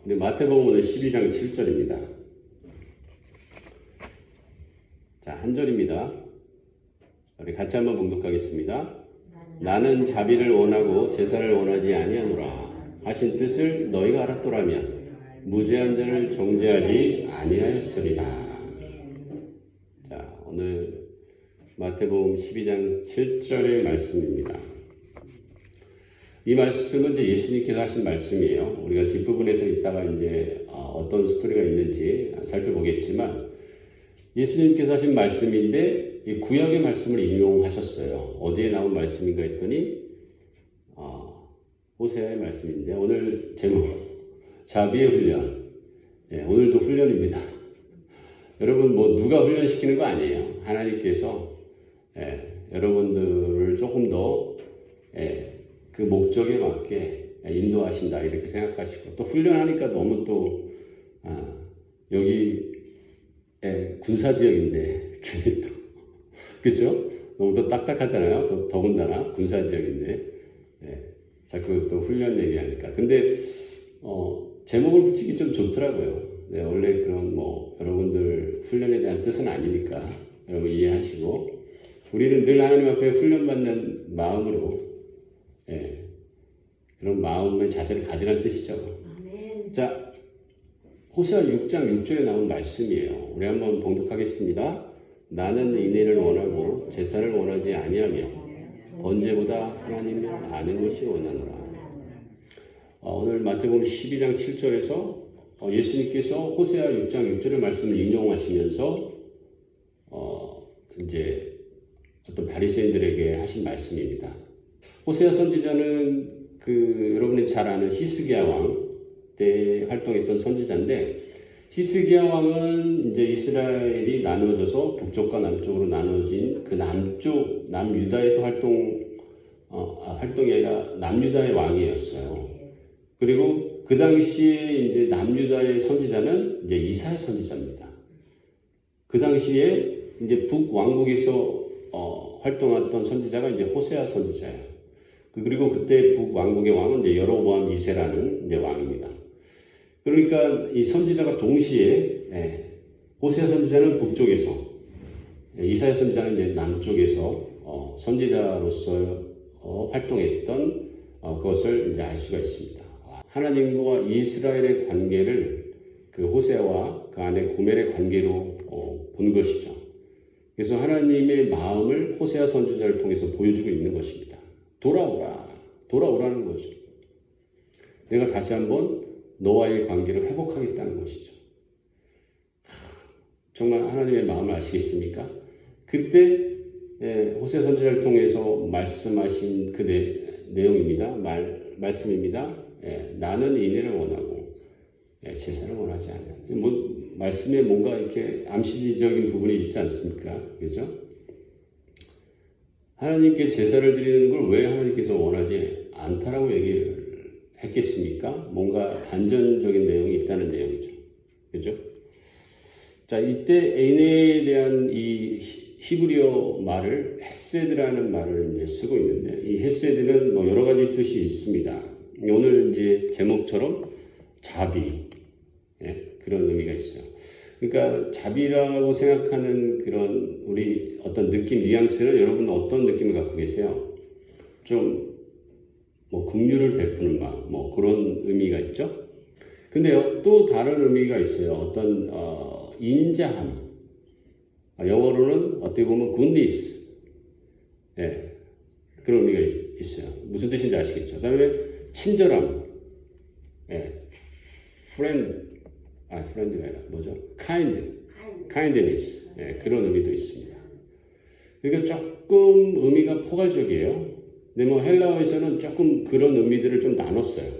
근데 마태복음은 12장 7절입니다. 자, 한 절입니다. 우리 같이 한번 봉독하겠습니다. 나는 자비를 원하고 제사를 원하지 아니하노라 하신 뜻을 너희가 알았더라면 무죄한 자를 정죄하지 아니하였으리라. 자, 오늘 마태복음 12장 7절의 말씀입니다. 이 말씀은 이제 예수님께서 하신 말씀이에요. 우리가 뒷부분에서 이따가 이제 어떤 스토리가 있는지 살펴보겠지만 예수님께서 하신 말씀인데 이 구약의 말씀을 인용하셨어요. 어디에 나온 말씀인가 했더니 호세아의 말씀인데 오늘 제목 자비의 훈련. 예, 오늘도 훈련입니다. 여러분 뭐 누가 훈련시키는 거 아니에요. 하나님께서 여러분들을 조금 더 그 목적에 맞게 인도하신다 이렇게 생각하시고 또 훈련하니까 너무 또 여기 군사지역인데 괜히 또 그렇죠? 너무 또 딱딱하잖아요. 또 더군다나 군사지역인데 자꾸 또 훈련 얘기하니까 근데 제목을 붙이기 좀 좋더라고요. 원래 그런 뭐 여러분들 훈련에 대한 뜻은 아니니까 여러분 이해하시고 우리는 늘 하나님 앞에 훈련받는 마음으로 그런 마음의 자세를 가지라는 뜻이죠. 아멘. 자, 호세아 6장 6절에 나온 말씀이에요. 우리 한번 봉독하겠습니다. 나는 인애를 원하고 제사를 원하지 아니하며 번제보다 하나님을 아는 것이 원하노라. 오늘 마태복음 12장 7절에서 예수님께서 호세아 6장 6절의 말씀을 인용하시면서 이제 어떤 바리새인들에게 하신 말씀입니다. 호세아 선지자는 여러분이 잘 아는 히스기야 왕 때 활동했던 선지자인데 히스기야 왕은 이제 이스라엘이 나누어져서 북쪽과 남쪽으로 나누어진 그 남유다에서 활동이 아니라 남유다의 왕이었어요. 그리고 그 당시에 이제 남유다의 선지자는 이제 이사야 선지자입니다. 그 당시에 이제 북왕국에서 활동했던 선지자가 이제 호세아 선지자예요. 그리고 그때 북왕국의 왕은 이제 여로보암 2세라는 이제 왕입니다. 그러니까 이 선지자가 동시에 호세아 선지자는 북쪽에서 이사야 선지자는 이제 남쪽에서 선지자로서 활동했던 그것을 이제 알 수가 있습니다. 하나님과 이스라엘의 관계를 그 호세아와 그 안에 고멜의 관계로 본 것이죠. 그래서 하나님의 마음을 호세아 선지자를 통해서 보여주고 있는 것입니다. 돌아오라는 거죠. 내가 다시 한번 너와의 관계를 회복하겠다는 것이죠. 정말 하나님의 마음을 아시겠습니까? 그때 호세아 선지자를 통해서 말씀하신 그 내용입니다. 말씀입니다. 나는 인애를 원하고 제사를 원하지 않아요. 말씀에 뭔가 이렇게 암시적인 부분이 있지 않습니까? 그죠? 하나님께 제사를 드리는 걸 왜 하나님께서 원하지 않다라고 얘기를 했겠습니까? 뭔가 단전적인 내용이 있다는 내용이죠. 그죠? 자, 이때 인애에 대한 이 히브리어 말을 헤세드라는 말을 이제 쓰고 있는데 이 헤세드는 뭐 여러 가지 뜻이 있습니다. 오늘 이제 제목처럼 자비 그런 의미가 있어요. 그러니까 자비라고 생각하는 그런 우리 어떤 느낌, 뉘앙스는 여러분 어떤 느낌을 갖고 계세요? 좀 뭐 긍휼을 베푸는 마음, 뭐 그런 의미가 있죠. 근데요, 또 다른 의미가 있어요. 어떤 인자함. 영어로는 어떻게 보면 goodness. 그런 의미가 있어요. 무슨 뜻인지 아시겠죠? 그다음에 친절함. friend가 아니라 뭐죠? kindness. 그런 의미도 있습니다. 그러니까 조금 의미가 포괄적이에요. 근데 뭐 헬라어에서는 조금 그런 의미들을 좀 나눴어요.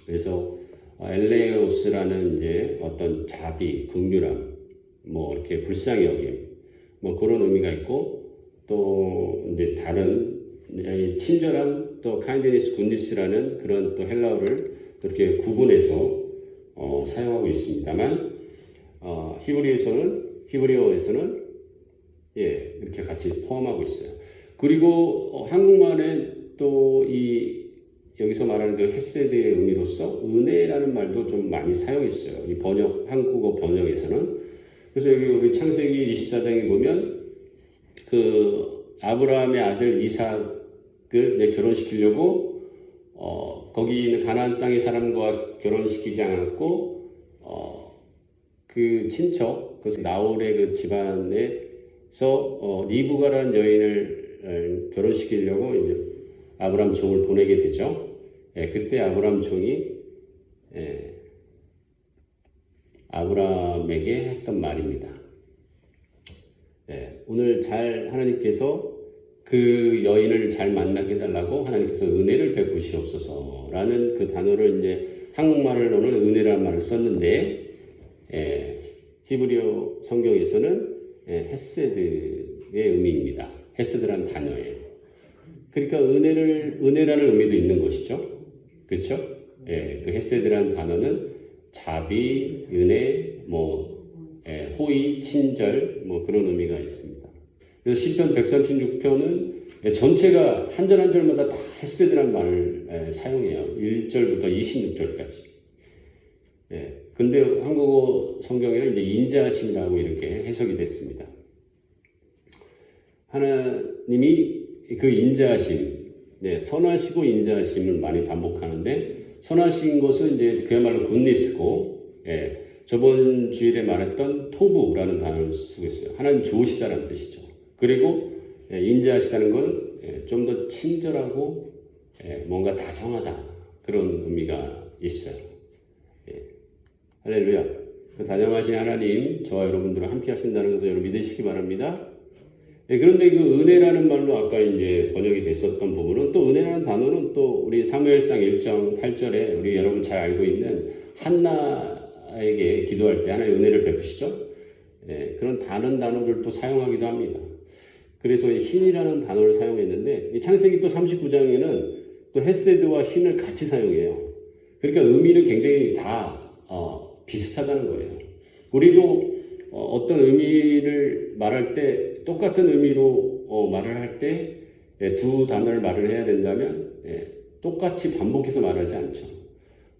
그래서 엘레오스라는 이제 어떤 자비, 긍휼함, 뭐 이렇게 불쌍히 여김, 뭐 그런 의미가 있고 또 이제 다른 친절함, 또 kindness, goodness라는 그런 또 헬라어를 또 이렇게 구분해서 사용하고 있습니다만 히브리어에서는 이렇게 같이 포함하고 있어요. 그리고 한국말에 또 이 여기서 말하는 그 헤세드의 의미로서 은혜라는 말도 좀 많이 사용했어요. 이 한국어 번역에서는. 그래서 여기 우리 창세기 24장에 보면 그 아브라함의 아들 이삭을 이제 결혼시키려고 거기 있는 가나안 땅의 사람과 결혼시키지 않았고 그 친척, 그 나홀의 그 집안에서 리브가라는 여인을 결혼시키려고 이제 아브라함 종을 보내게 되죠. 그때 아브라함 종이 아브라함에게 했던 말입니다. 오늘 잘 하나님께서 그 여인을 잘 만나게 해달라고 하나님께서 은혜를 베푸시옵소서라는 그 단어를 이제 한국말로는 은혜라는 말을 썼는데 히브리어 성경에서는 헤세드의 의미입니다. 헤세드라는 단어예요. 그러니까 은혜라는 의미도 있는 것이죠. 그렇죠? 그 헤세드라는 단어는 자비, 은혜, 호의, 친절, 그런 의미가 있습니다. 그래서 시편 136편은 전체가 한 절 한 절마다 다 헤세드라는 말을 사용해요. 1절부터 26절까지. 근데 한국어 성경에는 이제 인자하심이라고 이렇게 해석이 됐습니다. 하나님이 그 인자하심, 선하시고 인자하심을 많이 반복하는데, 선하신 것은 이제 그야말로 굿니스고, 저번 주일에 말했던 토부라는 단어를 쓰고 있어요. 하나님 좋으시다라는 뜻이죠. 그리고 인자하시다는 건 좀 더 친절하고 뭔가 다정하다, 그런 의미가 있어요. 할렐루야. 그 다정하신 하나님, 저와 여러분들과 함께 하신다는 것을 여러분 믿으시기 바랍니다. 그런데 그 은혜라는 말로 아까 이제 번역이 됐었던 부분은, 또 은혜라는 단어는 또 우리 사무엘상 1장 8절에 우리 여러분 잘 알고 있는 한나에게 기도할 때 하나의 은혜를 베푸시죠. 그런 다른 단어를 또 사용하기도 합니다. 그래서 신이라는 단어를 사용했는데, 이 창세기 또 39장에는 또 헤세드와 신을 같이 사용해요. 그러니까 의미는 굉장히 다 비슷하다는 거예요. 우리도 어떤 의미를 말할 때, 똑같은 의미로 말을 할 때 두 단어를 말을 해야 된다면 똑같이 반복해서 말하지 않죠.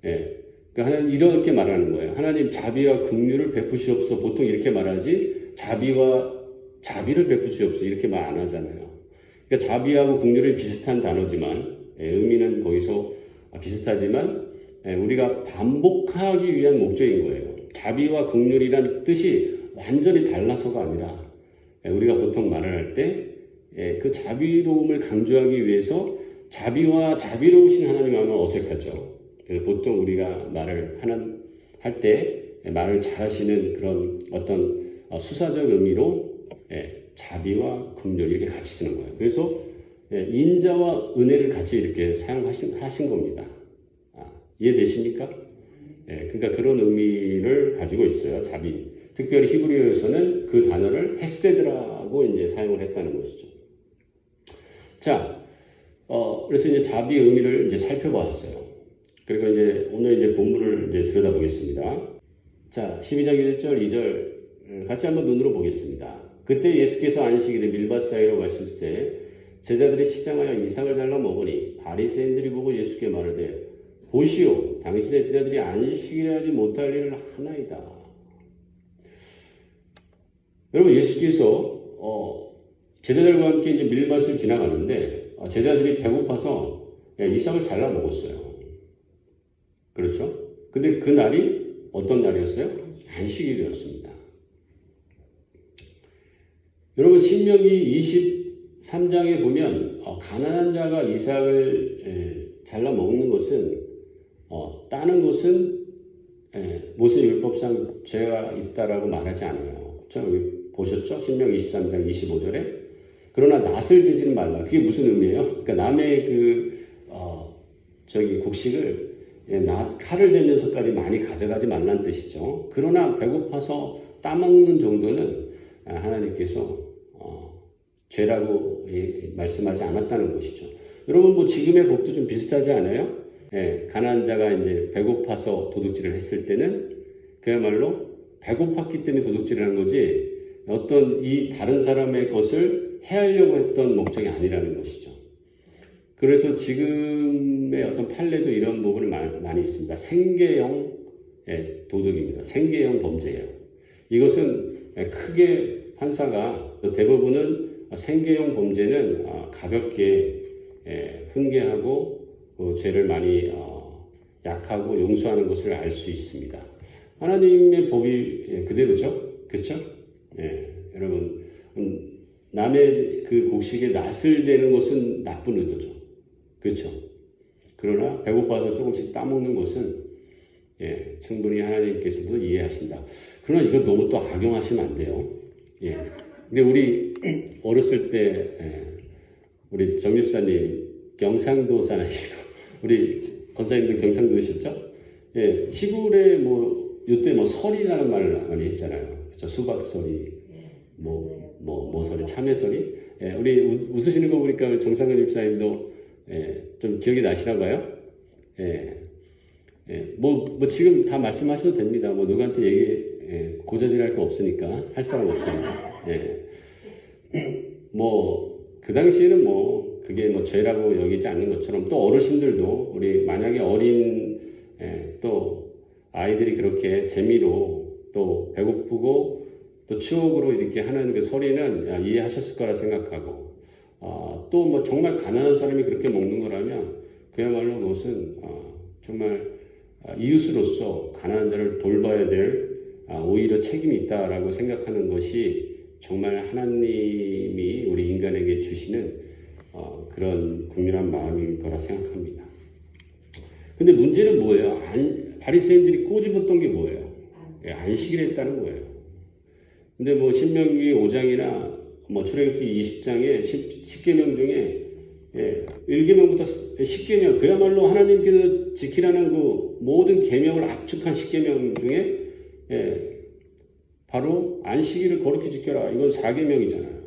그러니까 하나님 이렇게 말하는 거예요. 하나님 자비와 긍휼을 베푸시옵소서. 보통 이렇게 말하지, 자비를 베푸시옵소서 이렇게 말 안 하잖아요. 그러니까 자비하고 긍휼이 비슷한 단어지만 의미는 거기서 비슷하지만 우리가 반복하기 위한 목적인 거예요. 자비와 긍휼이란 뜻이 완전히 달라서가 아니라, 우리가 보통 말을 할 때 그 자비로움을 강조하기 위해서 자비와 자비로우신 하나님 하면 어색하죠. 그래서 보통 우리가 말을 할 때 말을 잘하시는 그런 어떤 수사적 의미로 자비와 긍휼 이렇게 같이 쓰는 거예요. 그래서 인자와 은혜를 같이 이렇게 사용하신 겁니다. 이해되십니까? 그러니까 그런 의미를 가지고 있어요. 자비. 특별히 히브리어에서는 그 단어를 헤세드라고 이제 사용을 했다는 것이죠. 자, 그래서 이제 자비의 의미를 이제 살펴봤어요. 그리고 이제 오늘 이제 본문을 이제 들여다보겠습니다. 자, 12장 1절, 2절 같이 한번 눈으로 보겠습니다. 그때 예수께서 안식일에 밀밭 사이로 가실새 제자들이 시장하여 이삭을 잘라 먹으니 바리새인들이 보고 예수께 말하되 보시오, 당신의 제자들이 안식일에 하지 못할 일을 하나이다. 여러분, 예수께서 제자들과 함께 이제 밀밭을 지나가는데 제자들이 배고파서 이삭을 잘라 먹었어요. 그렇죠? 근데 그 날이 어떤 날이었어요? 안식일이었습니다. 여러분, 신명기 23장에 보면 가난한 자가 이삭을 잘라 먹는 것은 따는 것은 모세 율법상 죄가 있다라고 말하지 않아요. 보셨죠? 신명기 23장 25절에 그러나 낫을 드지는 말라. 그게 무슨 의미예요? 그러니까 남의 곡식을 칼을 대면서까지 많이 가져가지 말라는 뜻이죠. 그러나 배고파서 따먹는 정도는 하나님께서 죄라고 말씀하지 않았다는 것이죠. 여러분, 지금의 법도 좀 비슷하지 않아요? 가난한 자가 이제 배고파서 도둑질을 했을 때는 그야말로 배고팠기 때문에 도둑질을 한 거지, 어떤 이 다른 사람의 것을 해하려고 했던 목적이 아니라는 것이죠. 그래서 지금의 어떤 판례도 이런 부분이 많이 있습니다. 생계형 도둑입니다. 생계형 범죄예요. 이것은 크게 판사가 대부분은 생계형 범죄는 가볍게 훈계하고 죄를 많이 약하고 용서하는 것을 알 수 있습니다. 하나님의 법이 그대로죠. 그렇죠? 여러분 남의 그 곡식에 낫을 대는 것은 나쁜 의도죠. 그렇죠? 그러나 배고파서 조금씩 따먹는 것은 충분히 하나님께서도 이해하신다. 그러나 이거 너무 또 악용하시면 안 돼요. 근데 우리 어렸을 때 우리 정립사님 경상도 사나이시고 우리 권사님들 경상도셨죠? 시골에 뭐 요때 뭐 설이라는 말을 많이 했잖아요. 그렇죠? 수박설이, 뭐 설이, 참외설이. 우리 웃으시는 거 보니까 정상근 집사님도 좀 기억이 나시나 봐요. 뭐 지금 다 말씀하셔도 됩니다. 뭐 누구한테 고저질할 거 없으니까 할 사람 없으니까. 뭐 그 당시에는 뭐 그게 뭐 죄라고 여기지 않는 것처럼 또 어르신들도 우리 만약에 어린 또 아이들이 그렇게 재미로 또 배고프고 또 추억으로 이렇게 하는 그 소리는 이해하셨을 거라 생각하고 또 뭐 정말 가난한 사람이 그렇게 먹는 거라면 그야말로 그것은 정말 이웃으로서 가난한 자를 돌봐야 될 오히려 책임이 있다라고 생각하는 것이 정말 하나님이 우리 인간에게 주시는 그런 국민한 마음일 거라 생각합니다. 근데 문제는 뭐예요? 바리새인들이 꼬집었던 게 뭐예요? 안식일 했다는 거예요. 근데 뭐 신명기 5장이나 뭐 출애굽기 20장의 10계명 중에 1계명부터 10계명 그야말로 하나님께서 지키라는 그 모든 계명을 압축한 10계명 중에 바로 안식일을 거룩히 지켜라. 이건 4계명이잖아요.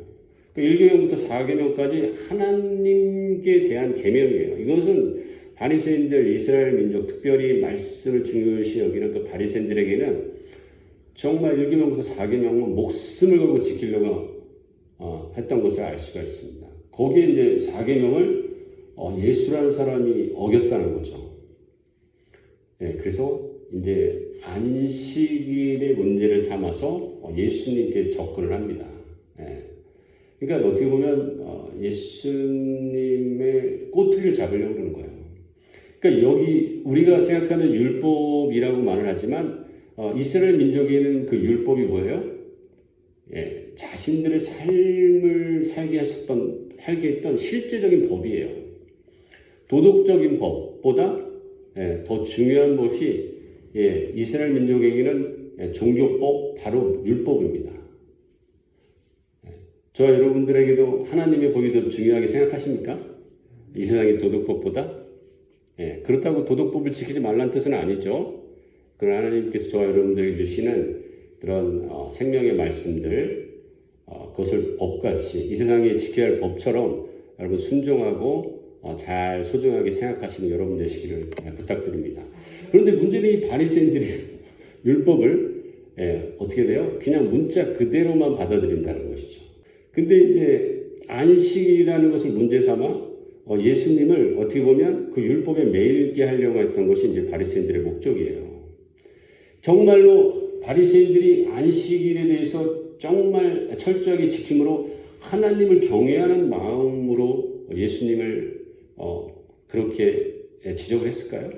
그 1계명부터 4계명까지 하나님께 대한 계명이에요. 이것은 바리새인들 이스라엘 민족 특별히 말씀을 중요시 여기는 그 바리새인들에게는 정말 1계명부터 4계명은 목숨을 걸고 지키려고 했던 것을 알 수가 있습니다. 거기에 이제 4계명을 예수라는 사람이 어겼다는 거죠. 그래서 이제 안식일의 문제를 삼아서 예수님께 접근을 합니다. 그러니까 어떻게 보면 예수님의 꼬투리를 잡으려고 그러는 거예요. 그러니까 여기 우리가 생각하는 율법이라고 말을 하지만 이스라엘 민족에는 그 율법이 뭐예요? 자신들의 삶을 살게 했던 실제적인 법이에요. 도덕적인 법보다 더 중요한 것이 이스라엘 민족에게는 종교법, 바로 율법입니다. 저 여러분들에게도 하나님의 법이 더 중요하게 생각하십니까? 이 세상의 도덕법보다? 그렇다고 도덕법을 지키지 말라는 뜻은 아니죠. 그러나 하나님께서 저와 여러분들에게 주시는 그런 생명의 말씀들, 그것을 법같이 이 세상에 지켜야 할 법처럼 여러분 순종하고 잘 소중하게 생각하시는 여러분 되시기를 부탁드립니다. 그런데 문제는 이 바리새인들이 율법을 어떻게 돼요? 그냥 문자 그대로만 받아들인다는 것이죠. 근데 이제 안식이라는 것을 문제 삼아 예수님을 어떻게 보면 그 율법에 매일게 하려고 했던 것이 이제 바리새인들의 목적이에요. 정말로 바리새인들이 안식일에 대해서 정말 철저하게 지킴으로 하나님을 경외하는 마음으로 예수님을 그렇게 지적을 했을까요?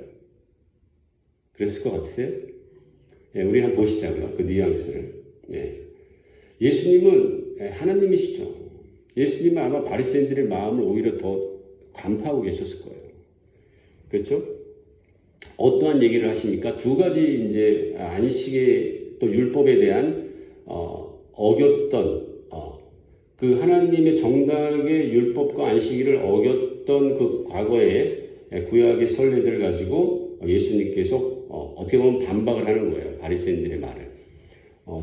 그랬을 것 같으세요? 우리 한번 보시자고요. 그 뉘앙스를. 예수님은 하나님이시죠. 예수님은 아마 바리새인들의 마음을 오히려 더 간파하고 계셨을 거예요. 그렇죠? 어떠한 얘기를 하십니까? 두 가지 이제 안식의 또 율법에 대한 어겼던 그 하나님의 정당의 율법과 안식일을 어겼던 그 과거의 구약의 선례들을 가지고 예수님께서 어떻게 보면 반박을 하는 거예요. 바리새인들의 말을.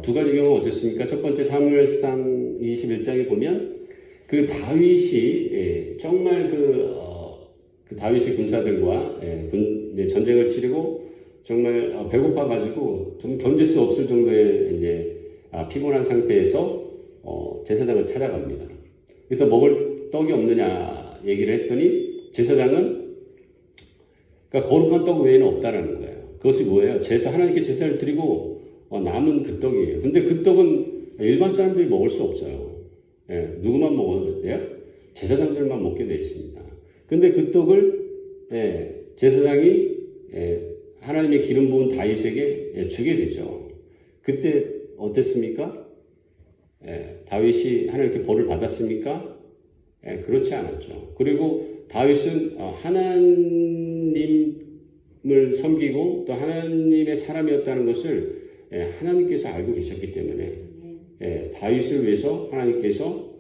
두 가지 경우는 어떻습니까? 첫 번째 사무엘상 21장에 보면 그 다윗이 정말 그 다윗의 군사들과 전쟁을 치르고 정말 배고파 가지고 좀 견딜 수 없을 정도의 이제 피곤한 상태에서 제사장을 찾아갑니다. 그래서 먹을 떡이 없느냐 얘기를 했더니 제사장은 그러니까 거룩한 떡 외에는 없다라는 거예요. 그것이 뭐예요? 하나님께 제사를 드리고 남은 그 떡이에요. 근데 그 떡은 일반 사람들이 먹을 수 없어요. 예, 누구만 먹어도 돼요? 제사장들만 먹게 되어 있습니다. 근데 그 떡을 제사장이 하나님의 기름 부은 다윗에게 주게 되죠. 그때 어땠습니까? 다윗이 하나님께 벌을 받았습니까? 그렇지 않았죠. 그리고 다윗은 하나님을 섬기고 또 하나님의 사람이었다는 것을 하나님께서 알고 계셨기 때문에 다윗을 위해서 하나님께서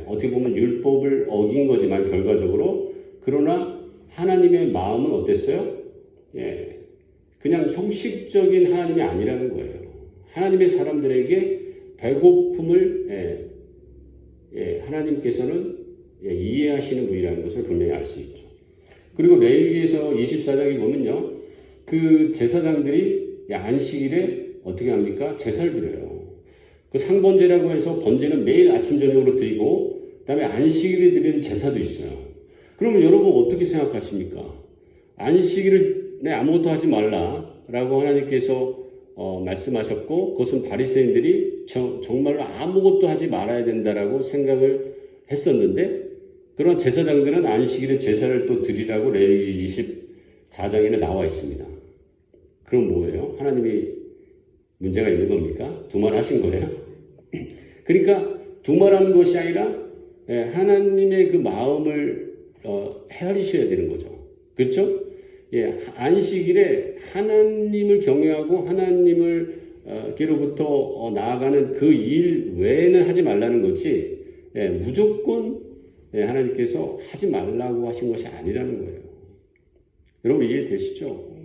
어떻게 보면 율법을 어긴 거지만 결과적으로 그러나 하나님의 마음은 어땠어요? 그냥 형식적인 하나님이 아니라는 거예요. 하나님의 사람들에게 배고픔을 하나님께서는 이해하시는 분이라는 것을 분명히 알 수 있죠. 그리고 레위기에서 24장에 보면요. 그 제사장들이 안식일에 어떻게 합니까? 제사를 드려요. 그 상번제라고 해서 번제는 매일 아침 저녁으로 드리고 그다음에 안식일에 드리는 제사도 있어요. 그러면 여러분 어떻게 생각하십니까? 안식일에 아무것도 하지 말라라고 하나님께서 말씀하셨고 그것은 바리새인들이 정말로 아무것도 하지 말아야 된다라고 생각을 했었는데 그런 제사장들은 안식일에 제사를 또 드리라고 레위기 24장에는 나와 있습니다. 그럼 뭐예요? 하나님이 문제가 있는 겁니까? 두말하신 거예요? 그러니까 두말한 것이 아니라 하나님의 그 마음을 헤아리셔야 되는 거죠. 그렇죠? 안식일에 하나님을 경외하고 하나님을께로부터 나아가는 그 일 외에는 하지 말라는 거지 무조건 하나님께서 하지 말라고 하신 것이 아니라는 거예요. 여러분 이해되시죠?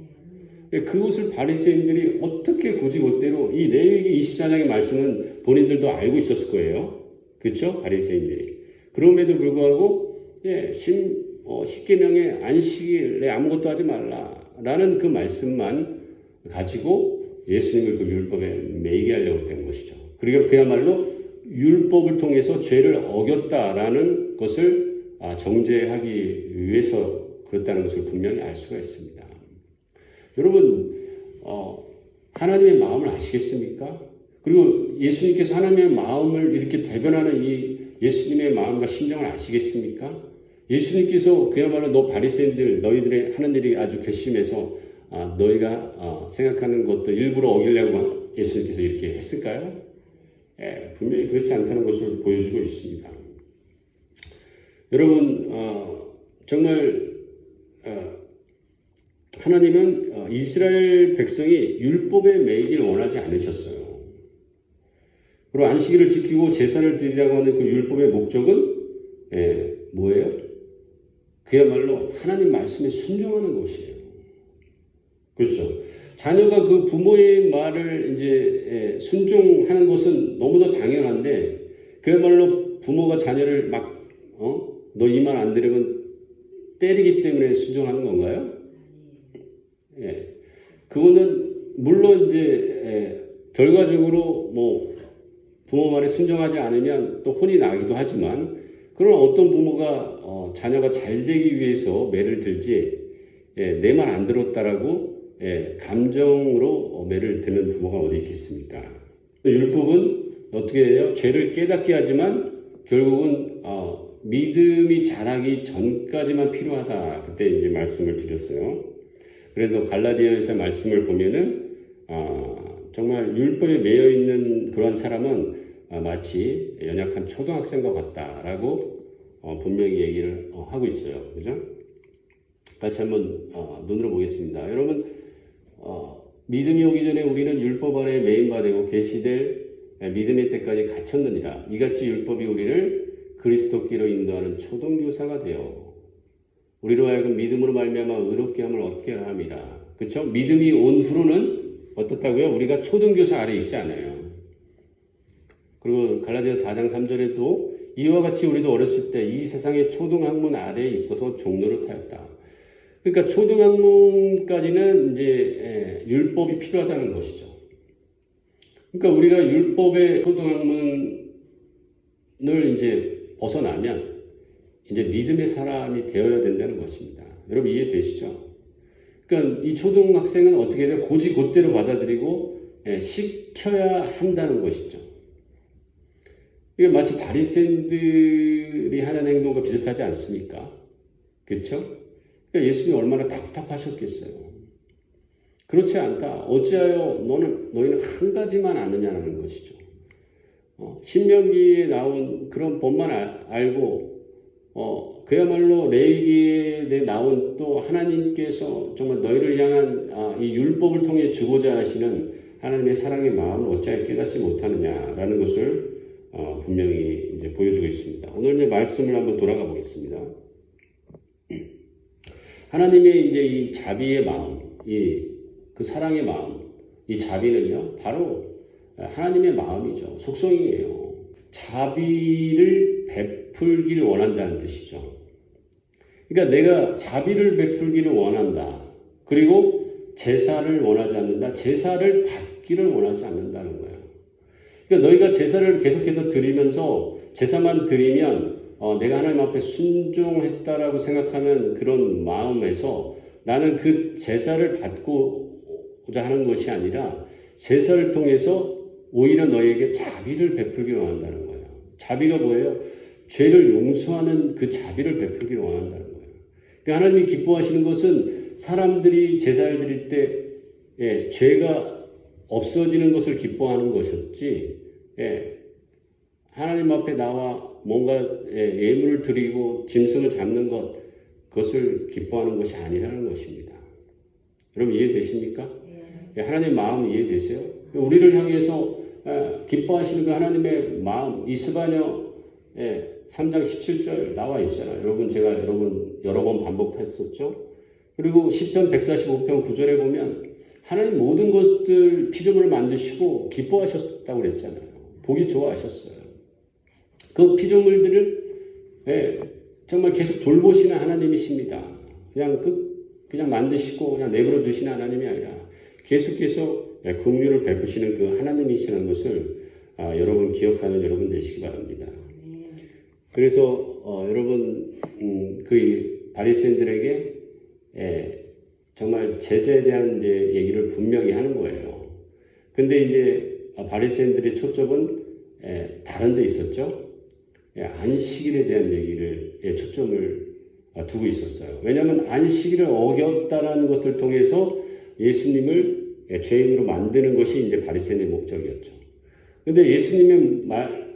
그것을 바리새인들이 어떻게 고지못대로 이 레위기 24장의 말씀은 본인들도 알고 있었을 거예요. 그렇죠? 바리새인들이. 그럼에도 불구하고 십계명에 안식일에 아무것도 하지 말라라는 그 말씀만 가지고 예수님을 그 율법에 매이게 하려고 했던 것이죠. 그리고 그야말로 율법을 통해서 죄를 어겼다라는 것을 정죄하기 위해서 그렇다는 것을 분명히 알 수가 있습니다. 여러분 하나님의 마음을 아시겠습니까? 그리고 예수님께서 하나님의 마음을 이렇게 대변하는 이 예수님의 마음과 심정을 아시겠습니까? 예수님께서 그야말로 너 바리새인들 너희들의 하는 일이 아주 괘씸해서 너희가 생각하는 것도 일부러 어기려고 예수님께서 이렇게 했을까요? 분명히 그렇지 않다는 것을 보여주고 있습니다. 여러분 정말 하나님은 이스라엘 백성이 율법에 매이길 원하지 않으셨어요. 그리고 안식일을 지키고 제사를 드리라고 하는 그 율법의 목적은 뭐예요? 그야말로 하나님 말씀에 순종하는 것이에요. 그렇죠? 자녀가 그 부모의 말을 이제 순종하는 것은 너무도 당연한데 그야말로 부모가 자녀를 막 너 이 말 안 들으면 때리기 때문에 순종하는 건가요? 그거는 물론 이제 결과적으로 뭐 부모 말에 순종하지 않으면 또 혼이 나기도 하지만 그런 어떤 부모가 자녀가 잘 되기 위해서 매를 들지 내 말 안 들었다라고 감정으로 매를 드는 부모가 어디 있겠습니까? 율법은 어떻게 해요? 죄를 깨닫게 하지만 결국은 믿음이 자라기 전까지만 필요하다. 그때 이제 말씀을 드렸어요. 그래서 갈라디아에서 말씀을 보면은 정말 율법에 매여 있는 그런 사람은 마치 연약한 초등학생과 같다라고 분명히 얘기를 하고 있어요. 그죠? 같이 한번 눈으로 보겠습니다. 여러분 믿음이 오기 전에 우리는 율법 아래 매인 바 되고 계시될 믿음의 때까지 갇혔느니라. 이같이 율법이 우리를 그리스도께로 인도하는 초등교사가 되어 우리로 하여금 믿음으로 말미암아 의롭게 함을 얻게 함이라. 그렇죠? 믿음이 온 후로는 어떻다고요? 우리가 초등교사 아래 있지 않아요. 그리고 갈라디아 4장 3절에도 이와 같이 우리도 어렸을 때 이 세상의 초등학문 아래에 있어서 종노릇하였다. 그러니까 초등학문까지는 이제 율법이 필요하다는 것이죠. 그러니까 우리가 율법의 초등학문을 이제 벗어나면 이제 믿음의 사람이 되어야 된다는 것입니다. 여러분 이해되시죠? 그러니까 이 초등학생은 어떻게 해야 돼요? 곧대로 받아들이고 시켜야 한다는 것이죠. 이게 마치 바리새인들이 하는 행동과 비슷하지 않습니까? 그렇죠? 그러니까 예수님이 얼마나 답답하셨겠어요. 그렇지 않다. 어찌하여 너희는 한 가지만 아느냐는 것이죠. 신명기에 나온 그런 법만 알고 그야말로 레위기에 나온 또 하나님께서 정말 너희를 향한 이 율법을 통해 주고자 하시는 하나님의 사랑의 마음을 어찌하여 깨닫지 못하느냐라는 것을 분명히 이제 보여주고 있습니다. 오늘 이제 말씀을 한번 돌아가 보겠습니다. 하나님의 이제 이 자비의 마음, 그 사랑의 마음, 이 자비는요 바로 하나님의 마음이죠. 속성이에요. 자비를 베풀기를 원한다는 뜻이죠. 그러니까 내가 자비를 베풀기를 원한다. 그리고 제사를 원하지 않는다. 제사를 받기를 원하지 않는다는 거예요. 그러니까 너희가 제사를 계속해서 드리면서 제사만 드리면 내가 하나님 앞에 순종했다라고 생각하는 그런 마음에서 나는 그 제사를 받고자 하는 것이 아니라 제사를 통해서 오히려 너에게 자비를 베풀기를 원한다는 거예요. 자비가 뭐예요? 죄를 용서하는 그 자비를 베풀기를 원한다는 거예요. 그러니까 하나님이 기뻐하시는 것은 사람들이 제사를 드릴 때 죄가 없어지는 것을 기뻐하는 것이었지 하나님 앞에 나와 뭔가 예물을 드리고 짐승을 잡는 그것을 기뻐하는 것이 아니라는 것입니다. 여러분 이해되십니까? 하나님의 마음 이해되세요? 우리를 향해서 기뻐하시는 그 하나님의 마음, 이스바녀 3장 17절 나와 있잖아요. 여러분 제가 여러 번 반복했었죠. 그리고 시편 145편 9절에 보면 하나님 모든 것들 피조물을 만드시고 기뻐하셨다고 그랬잖아요. 보기 좋아하셨어요. 그 피조물들을 정말 계속 돌보시는 하나님이십니다. 그냥 만드시고 그냥 내버려 두시는 하나님이 아니라 계속해서 긍휼을 베푸시는 그 하나님이시라는 것을 여러분 기억하는 여러분 되시기 바랍니다. 그래서 여러분 그 바리새인들에게 정말 제사에 대한 이제 얘기를 분명히 하는 거예요. 근데 이제 바리새인들의 초점은 다른 데 있었죠. 안식일에 대한 얘기를 초점을 두고 있었어요. 왜냐하면 안식일을 어겼다는 것을 통해서 예수님을 죄인으로 만드는 것이 이제 바리새인의 목적이었죠. 근데 예수님의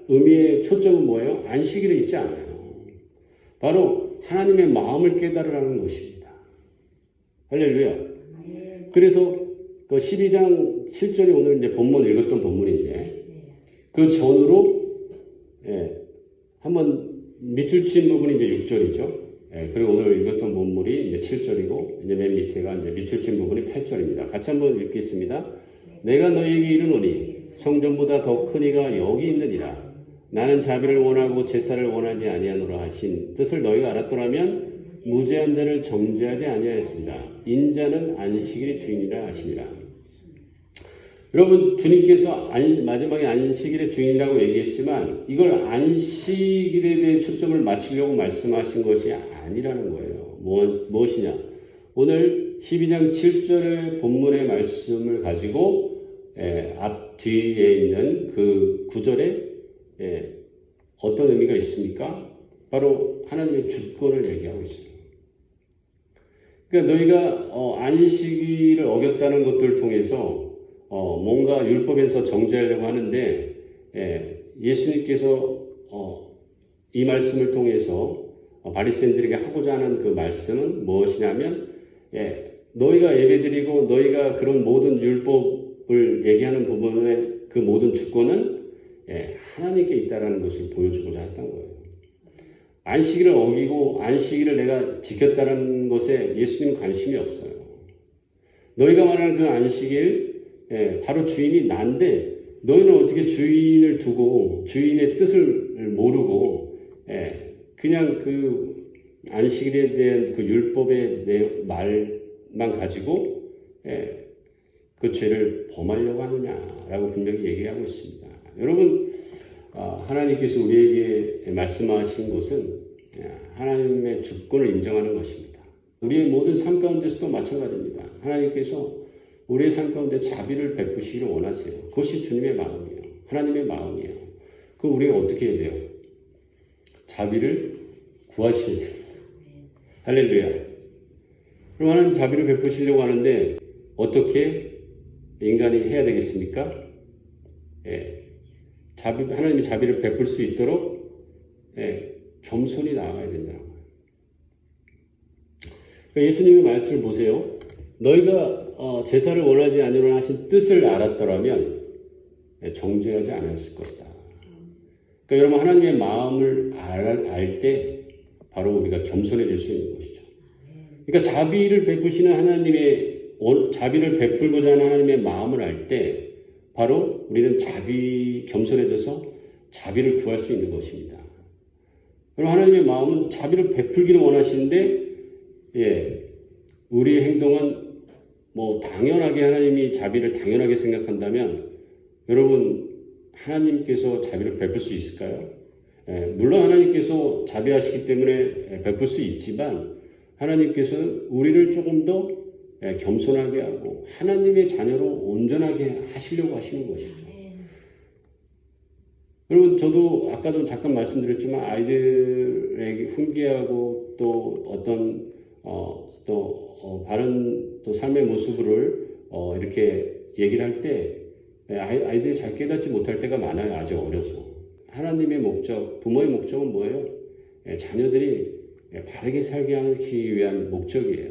의미의 초점은 뭐예요? 안식일에 있지 않아요. 바로 하나님의 마음을 깨달으라는 것입니다. 할렐루야. 그래서 그 12장 7절이 오늘 이제 본문 읽었던 본문인데 그 전으로 한번 밑줄 친 부분이 이제 6절이죠. 그리고 오늘 읽었던 본문이 이제 7절이고 이제 맨 밑에가 이제 밑줄 친 부분이 8절입니다. 같이 한번 읽겠습니다. 내가 너희에게 이르노니 성전보다 더 큰 이가 여기 있느니라. 나는 자비를 원하고 제사를 원하지 아니하노라 하신 뜻을 너희가 알았더라면 무죄한 자를 정죄하지 아니하였습니다. 인자는 안식일의 주인이라 하시니라. 여러분 주님께서 마지막에 안식일의 주인이라고 얘기했지만 이걸 안식일에 대해 초점을 맞추려고 말씀하신 것이 아니라는 거예요. 무엇이냐? 오늘 12장 7절의 본문의 말씀을 가지고 앞 뒤에 있는 그 구절에 어떤 의미가 있습니까? 바로 하나님의 주권을 얘기하고 있어요. 그러니까 너희가 안식일을 어겼다는 것들을 통해서 뭔가 율법에서 정죄하려고 하는데 예수님께서 이 말씀을 통해서 바리새인들에게 하고자 하는 그 말씀은 무엇이냐면 너희가 예배드리고 너희가 그런 모든 율법을 얘기하는 부분의 그 모든 주권은 하나님께 있다라는 것을 보여주고자 했던 거예요. 안식일을 어기고 안식일을 내가 지켰다는 것에 예수님은 관심이 없어요. 너희가 말하는 그 안식일 바로 주인이 난데 너희는 어떻게 주인을 두고 주인의 뜻을 모르고 그냥 그 안식일에 대한 그 율법의 말만 가지고 그 죄를 범하려고 하느냐라고 분명히 얘기하고 있습니다. 여러분 하나님께서 우리에게 말씀하신 것은 하나님의 주권을 인정하는 것입니다. 우리의 모든 삶 가운데서도 마찬가지입니다. 하나님께서 우리의 삶 가운데 자비를 베푸시기를 원하세요. 그것이 주님의 마음이에요. 하나님의 마음이에요. 그럼 우리가 어떻게 해야 돼요? 자비를 구하셔야 됩니다. 할렐루야. 그럼 하나님 자비를 베푸시려고 하는데 어떻게 인간이 해야 되겠습니까? 하나님이 자비를 베풀 수 있도록 겸손히 나아가야 된다는 거예요. 그러니까 예수님의 말씀을 보세요. 너희가 제사를 원하지 아니하노라 하신 뜻을 알았더라면 정죄하지 않았을 것이다. 그러니까 여러분 하나님의 마음을 알 때 바로 우리가 겸손해질 수 있는 것이죠. 그러니까 자비를 베푸시는 자비를 베풀고자 하는 하나님의 마음을 알 때 바로 우리는 겸손해져서 자비를 구할 수 있는 것입니다. 그럼 하나님의 마음은 자비를 베풀기를 원하시는데 우리의 행동은 당연하게 하나님이 자비를 당연하게 생각한다면 여러분 하나님께서 자비를 베풀 수 있을까요? 물론 하나님께서 자비하시기 때문에 베풀 수 있지만 하나님께서는 우리를 조금 더 겸손하게 하고 하나님의 자녀로 온전하게 하시려고 하시는 것이죠. 여러분 저도 아까도 잠깐 말씀드렸지만 아이들에게 훈계하고 또 어떤 바른 또 삶의 모습을 이렇게 얘기를 할 때 아이들이 잘 깨닫지 못할 때가 많아요. 아직 어려서. 하나님의 목적, 부모의 목적은 뭐예요? 자녀들이 바르게 살게 하기 위한 목적이에요.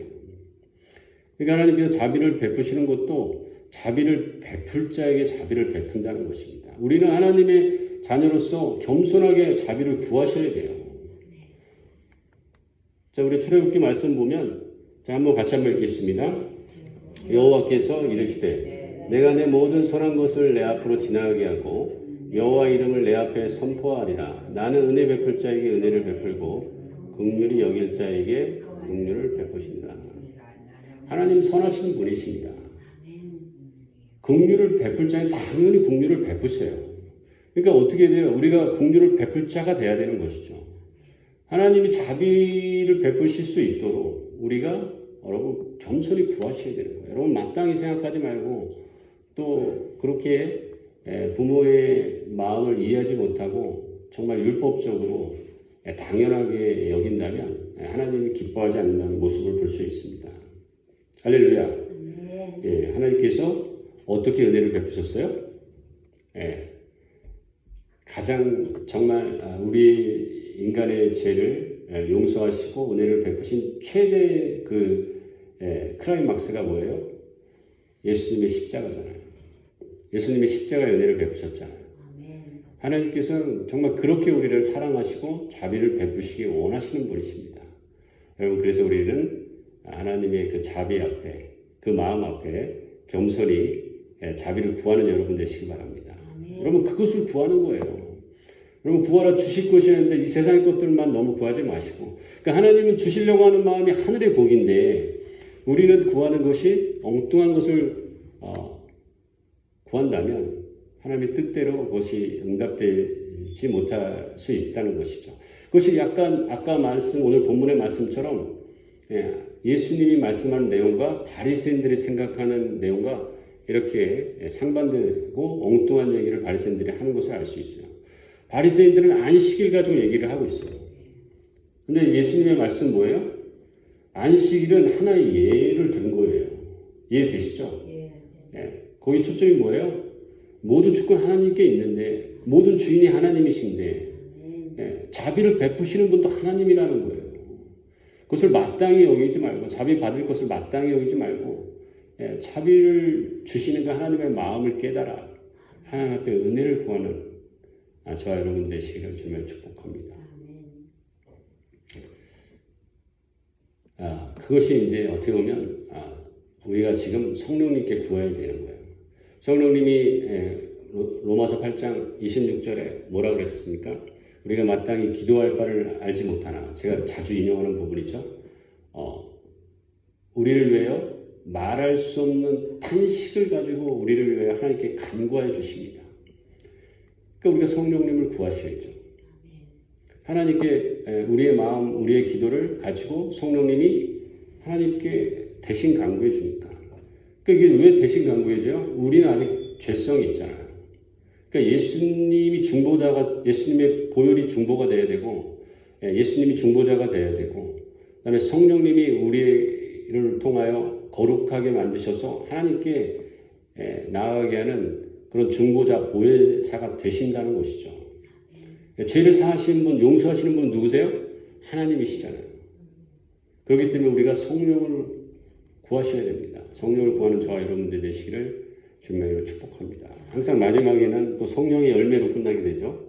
그러니까 하나님께서 자비를 베푸시는 것도 자비를 베풀 자에게 자비를 베푼다는 것입니다. 우리는 하나님의 자녀로서 겸손하게 자비를 구하셔야 돼요. 자, 우리 출애굽기 말씀 보면 한번 같이 한번 읽겠습니다. 여호와께서 이르시되 내가 내 모든 선한 것을 내 앞으로 지나가게 하고 여호와 이름을 내 앞에 선포하리라. 나는 은혜 베풀 자에게 은혜를 베풀고 긍휼히 여길 자에게 긍휼을 베푸신다. 하나님 선하신 분이십니다. 긍휼을 베풀 자는 당연히 긍휼을 베푸세요. 그러니까 어떻게 돼요? 우리가 긍휼을 베풀 자가 돼야 되는 것이죠. 하나님이 자비를 베푸실 수 있도록 우리가 여러분 겸손히 구하셔야 되는 거예요. 여러분 마땅히 생각하지 말고 또 그렇게 부모의 마음을 이해하지 못하고 정말 율법적으로 당연하게 여긴다면 하나님이 기뻐하지 않는다는 모습을 볼 수 있습니다. 할렐루야. 하나님께서 어떻게 은혜를 베푸셨어요? 가장 정말 우리 인간의 죄를 용서하시고 은혜를 베푸신 최대 클라이막스가 뭐예요? 예수님의 십자가잖아요. 예수님의 십자가의 은혜를 베푸셨잖아요. 하나님께서는 정말 그렇게 우리를 사랑하시고 자비를 베푸시기 원하시는 분이십니다. 여러분 그래서 우리는 하나님의 그 자비 앞에 그 마음 앞에 겸손히 자비를 구하는 여러분 되시기 바랍니다. 여러분 그것을 구하는 거예요. 여러분 구하라 주실 것이었는데 이 세상의 것들만 너무 구하지 마시고 그러니까 하나님은 주시려고 하는 마음이 하늘의 복인데 우리는 구하는 것이 엉뚱한 것을 구한다면 하나님의 뜻대로 그것이 응답되지 못할 수 있다는 것이죠. 그것이 약간 아까 오늘 본문의 말씀처럼 예수님이 말씀하는 내용과 바리새인들이 생각하는 내용과 이렇게 상반되고 엉뚱한 얘기를 바리새인들이 하는 것을 알 수 있어요. 바리새인들은 안식일 가지고 얘기를 하고 있어요. 근데 예수님의 말씀 뭐예요? 안식일은 하나의 예를 든 거예요. 이해되시죠? 거기 초점이 뭐예요? 모든 주권 하나님께 있는데 모든 주인이 하나님이신데 자비를 베푸시는 분도 하나님이라는 거예요. 그것을 마땅히 여기지 말고 자비 받을 것을 마땅히 여기지 말고 자비를 주시는 그 하나님의 마음을 깨달아 하나님 앞에 은혜를 구하는 저와 여러분 되시기를 주며 축복합니다. 그것이 이제 어떻게 보면 우리가 지금 성령님께 구해야 되는 거예요. 성령님이 로마서 8장 26절에 뭐라고 그랬습니까? 우리가 마땅히 기도할 바를 알지 못하나 제가 자주 인용하는 부분이죠. 우리를 위하여 말할 수 없는 탄식을 가지고 우리를 위하여 하나님께 간구하여 주십니다. 그러니까 우리가 성령님을 구하셔야죠. 하나님께 우리의 마음, 우리의 기도를 가지고 성령님이 하나님께 대신 간구해 주니까. 그러니까 이게 왜 대신 간구해줘요? 우리는 아직 죄성이 있잖아요. 그러니까 예수님이 예수님의 보혈이 중보가 돼야 되고, 예수님이 중보자가 돼야 되고, 그다음에 성령님이 우리를 통하여 거룩하게 만드셔서 하나님께 나아가게 하는 그런 중보자, 보혜사가 되신다는 것이죠. 죄를 사하시는 분, 용서하시는 분은 누구세요? 하나님이시잖아요. 그렇기 때문에 우리가 성령을 구하셔야 됩니다. 성령을 구하는 저와 여러분들 되시기를 주님으로 축복합니다. 항상 마지막에는 또 성령의 열매로 끝나게 되죠.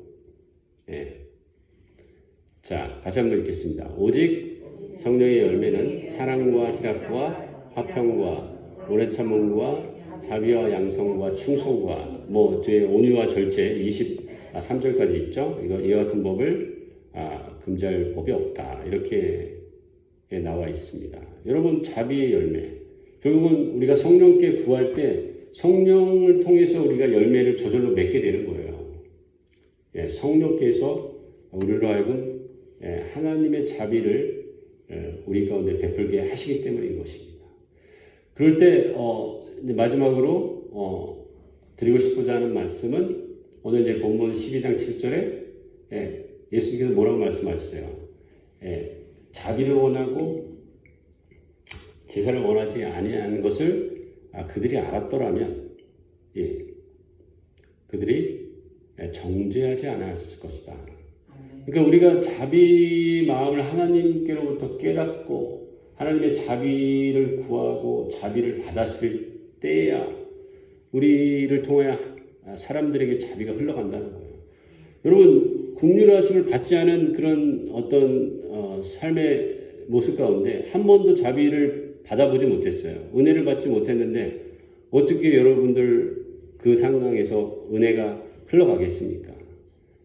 자, 다시 한번 읽겠습니다. 오직 성령의 열매는 사랑과 희락과 화평과 오래 참음과 자비와 양성과 충성과 뒤에 온유와 절제 23절까지 있죠. 이와 같은 법을 금지할 법이 없다. 이렇게 나와 있습니다. 여러분, 자비의 열매. 결국은 우리가 성령께 구할 때 성령을 통해서 우리가 열매를 저절로 맺게 되는 거예요. 성령께서 우리로 하여금 하나님의 자비를 우리 가운데 베풀게 하시기 때문인 것입니다. 그럴 때 이제 마지막으로 드리고 싶고자 하는 말씀은 오늘 이제 본문 12장 7절에 예수님께서 뭐라고 말씀하셨어요? 자비를 원하고 제사를 원하지 아니하는 것을 그들이 알았더라면 그들이 정죄하지 않았을 것이다. 그러니까 우리가 자비 마음을 하나님께로부터 깨닫고 하나님의 자비를 구하고 자비를 받았을 때야 우리를 통해 사람들에게 자비가 흘러간다는 거예요. 여러분, 긍휼하심을 받지 않은 그런 어떤 삶의 모습 가운데 한 번도 자비를 받아보지 못했어요. 은혜를 받지 못했는데 어떻게 여러분들 그 상황에서 은혜가 흘러가겠습니까?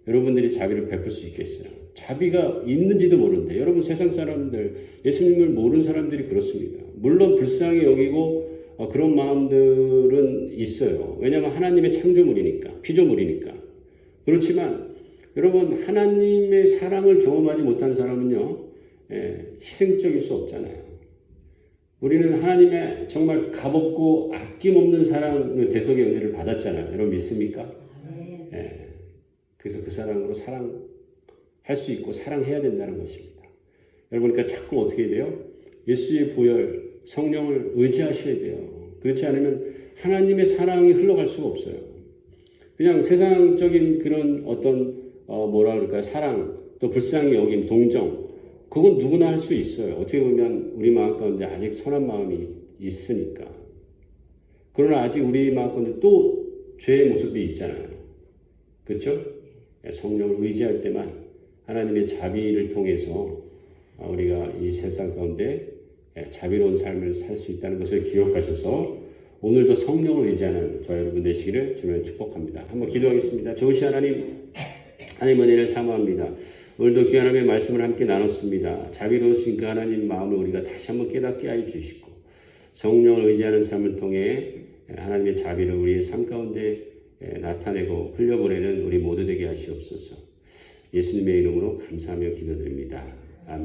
여러분들이 자비를 베풀 수 있겠어요? 자비가 있는지도 모르는데 여러분, 세상 사람들, 예수님을 모르는 사람들이 그렇습니다. 물론 불쌍히 여기고 그런 마음들은 있어요. 왜냐하면 하나님의 창조물이니까, 피조물이니까. 그렇지만 여러분, 하나님의 사랑을 경험하지 못한 사람은요, 희생적일 수 없잖아요. 우리는 하나님의 정말 값없고 아낌없는 사랑, 그 대속의 은혜를 받았잖아요. 여러분 믿습니까? 그래서 그 사랑으로 사랑할 수 있고 사랑해야 된다는 것입니다. 여러분, 그러니까 자꾸 어떻게 돼요? 예수의 보혈, 성령을 의지하셔야 돼요. 그렇지 않으면 하나님의 사랑이 흘러갈 수가 없어요. 그냥 세상적인 그런 어떤 사랑, 또 불쌍히 여김, 동정, 그건 누구나 할 수 있어요. 어떻게 보면 우리 마음 가운데 아직 선한 마음이 있으니까. 그러나 아직 우리 마음 가운데 또 죄의 모습이 있잖아요. 그렇죠? 성령을 의지할 때만 하나님의 자비를 통해서 우리가 이 세상 가운데 자비로운 삶을 살 수 있다는 것을 기억하셔서 오늘도 성령을 의지하는 저와 여러분 되시기를 주님으로 축복합니다. 한번 기도하겠습니다. 좋으신 하나님 은혜를 사모합니다. 오늘도 귀한 하나님의 말씀을 함께 나눴습니다. 자비로우신 그 하나님 마음을 우리가 다시 한번 깨닫게 하여 주시고 성령을 의지하는 삶을 통해 하나님의 자비를 우리의 삶 가운데 나타내고 흘려보내는 우리 모두 되게 하시옵소서. 예수님의 이름으로 감사하며 기도드립니다. 아멘.